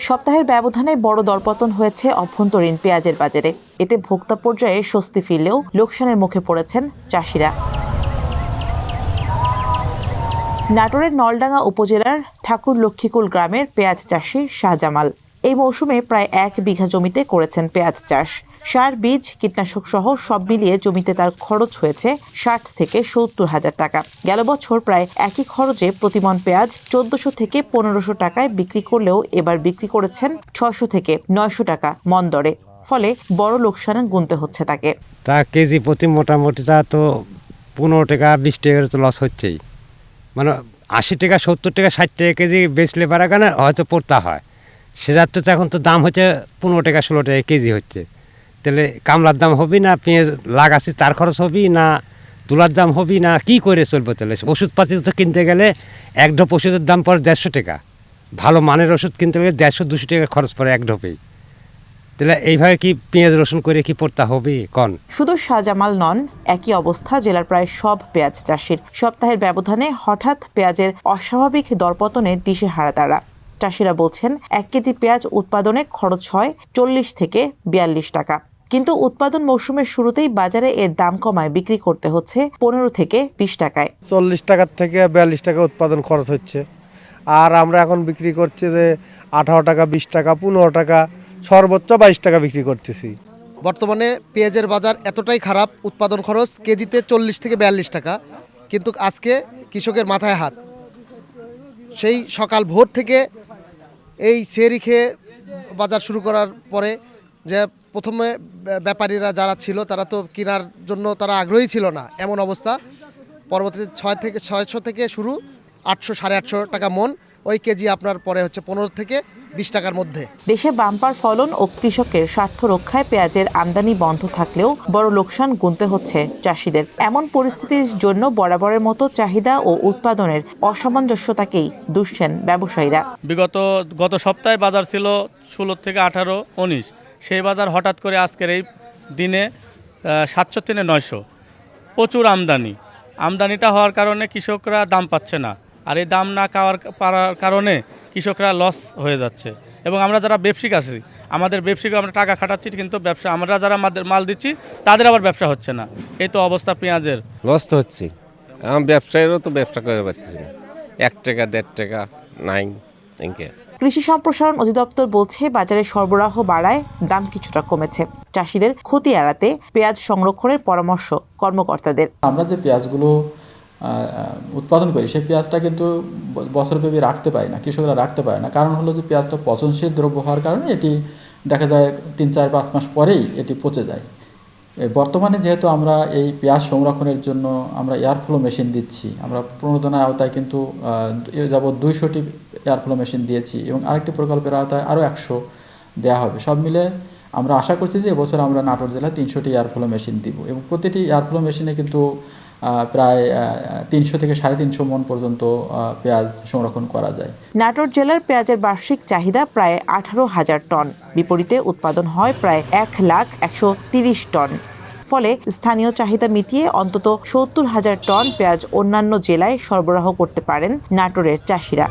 সপ্তাহের ব্যবধানে বড় দরপতন হয়েছে অভ্যন্তরীণ পেঁয়াজের বাজারে। এতে ভোক্তা পর্যায়ে স্বস্তি ফিরলেও লোকসানের মুখে পড়েছেন চাষিরা। নাটোরের নলডাঙ্গা উপজেলার ঠাকুর লক্ষ্মীকুল গ্রামের পেঁয়াজ চাষি শাহজামাল এই মৌসুমে প্রায় 1 বিঘা জমিতে করেছেন পেঁয়াজ চাষ। সার, বীজ, কীটনাশক সহ সব মিলিয়ে জমিতে তার খরচ হয়েছে 60 থেকে 70 হাজার টাকা। গেল বছর প্রায় একই খরচে প্রতিমন পেঁয়াজ 1400 থেকে 1500 টাকায় বিক্রি করলেও এবার বিক্রি করেছেন 600 থেকে 900 টাকা মন দরে। ফলে বড় লোকসানে গুনতে হচ্ছে তাকে। তা কেজি প্রতি মোটামুটি তা তো 15 টাকা 20 টাকার তো লস হচ্ছেই। মানে 80 টাকা 70 টাকা 60 টাকা কেজি বেচলে পারা কেন হয়তো পড়তা হয়। সেটার তো এখন তো দাম হচ্ছে 15 টাকা 16 টাকা কেজি হচ্ছে। তাহলে কামলার দাম হবে না, পেঁয়াজ লাগাচ্ছি তার খরচ হবে না, তুলার দাম হবে না, কি করে চলবো? তাহলে ওষুধপাতি তো কিনতে গেলে এক ঢোপ ওষুধের দাম পড়ে 150 টাকা। ভালো মানের ওষুধ কিনতে গেলে 150-200 টাকা খরচ পড়ে এক ঢোপেই। তাহলে এইভাবে কি পেঁয়াজ রসুন করে কি পড়তে হবে কন? শুধু শাহজামাল নন, একই অবস্থা জেলার প্রায় সব পেঁয়াজ চাষির। সপ্তাহের ব্যবধানে হঠাৎ পেঁয়াজের অস্বাভাবিক দরপতনে দিশেহারা তারা। চাষিরা বলছেন 1 কেজি পেঁয়াজ উৎপাদনে খরচ হয় 40 থেকে 42 টাকা, কিন্তু উৎপাদন মৌসুমের শুরুতেই বাজারে এর দাম কমায় বিক্রি করতে হচ্ছে 15 থেকে 20 টাকায়। 40 টাকার থেকে 42 টাকা উৎপাদন খরচ হচ্ছে, আর আমরা এখন বিক্রি করছি যে 18 টাকা, 20 টাকা, 15 টাকা, সর্বোচ্চ 22 টাকা বিক্রি করতেছি। বর্তমানে পেঁয়াজের বাজার এতটাই খারাপ, উৎপাদন খরচ কেজিতে 40 থেকে 42 টাকা, কিন্তু আজকে কৃষকের মাথায় হাত। সেই সকাল ভোর থেকে এই সেরি খেয়ে বাজার শুরু করার পরে যে প্রথমে ব্যাপারীরা যারা ছিল তারা তো কেনার জন্য তারা আগ্রহী ছিল না, এমন অবস্থা। পরবর্তীতে 600 থেকে শুরু 800 850 টাকা মন, ওই কেজি আপনার পরে হচ্ছে 15 থেকে 20 টাকার মধ্যে। দেশে বাম্পার ফলন ও কৃষকের স্বার্থ রক্ষায় পেঁয়াজের আমদানি বন্ধ থাকলেও বড় লোকসান গুনতে হচ্ছে চাষিদের। এমন পরিস্থিতির জন্য বরাবরের মতো চাহিদা ও উৎপাদনের অসামঞ্জস্যতাকেই দুষছেন ব্যবসায়ীরা। গত সপ্তাহে বাজার ছিল 16 থেকে 18, 19। সেই বাজার হঠাৎ করে আজকের এই দিনে 700 থেকে 900। প্রচুর আমদানিটা হওয়ার কারণে কৃষকরা দাম পাচ্ছে না, আর এই দাম না পাওয়ার কারণে কৃষকরা লস হয়ে যাচ্ছে। এবং আমরা যারা ব্যবসায়িক আছি, আমাদের ব্যবসায়িক আমরা টাকা খাটাচ্ছি, কিন্তু ব্যবসা আমরা যারা মাল দিচ্ছি তাদের আবার ব্যবসা হচ্ছে না। এই তো অবস্থা পেঁয়াজের। লস তো হচ্ছে, আমার ব্যবসায়ীরও তো ব্যবসা করে পাচ্ছি না, 1 টাকা 1.5 টাকা নাই। কৃষি সম্প্রসারণ অধিদপ্তর বলছে বাজারে সরবরাহ বাড়ায় দাম কিছুটা কমেছে। চাষিদের ক্ষতি এড়াতে পেঁয়াজ সংরক্ষণের পরামর্শ কর্মকর্তাদের। আমরা যে পেঁয়াজগুলো উৎপাদন করি সেই পেঁয়াজটা কিন্তু বছরব্যাপী রাখতে পারি না, কৃষকরা রাখতে পারে না। কারণ হলো যে পেঁয়াজটা পচনশীল দ্রব্য হওয়ার কারণে এটি দেখা যায় 3-4-5 মাস পরেই এটি পচে যায়। বর্তমানে যেহেতু আমরা এই পেঁয়াজ সংরক্ষণের জন্য আমরা এয়ারফ্লো মেশিন দিচ্ছি, আমরা প্রণোদনার আওতায় কিন্তু যাবৎ 200টি এয়ারফ্লো মেশিন দিয়েছি এবং আরেকটি প্রকল্পের আওতায় আরও 100 দেওয়া হবে। সব মিলে আমরা আশা করছি যে এবছর আমরা নাটোর জেলায় 300টি এয়ারফ্লো মেশিন দিব এবং প্রতিটি এয়ারফ্লো মেশিনে কিন্তু প্রায় 300 থেকে 350 মন পর্যন্ত পেঁয়াজ সংরক্ষণ করা যায়। নাটোর জেলার পেঁয়াজের বার্ষিক চাহিদা প্রায় 18,000 টন, বিপরীতে উৎপাদন হয় প্রায় 1,130 টন। ফলে স্থানীয় চাহিদা মিটিয়ে অন্তত 70,000 টন পেঁয়াজ অন্যান্য জেলায় সরবরাহ করতে পারেন নাটোরের চাষিরা।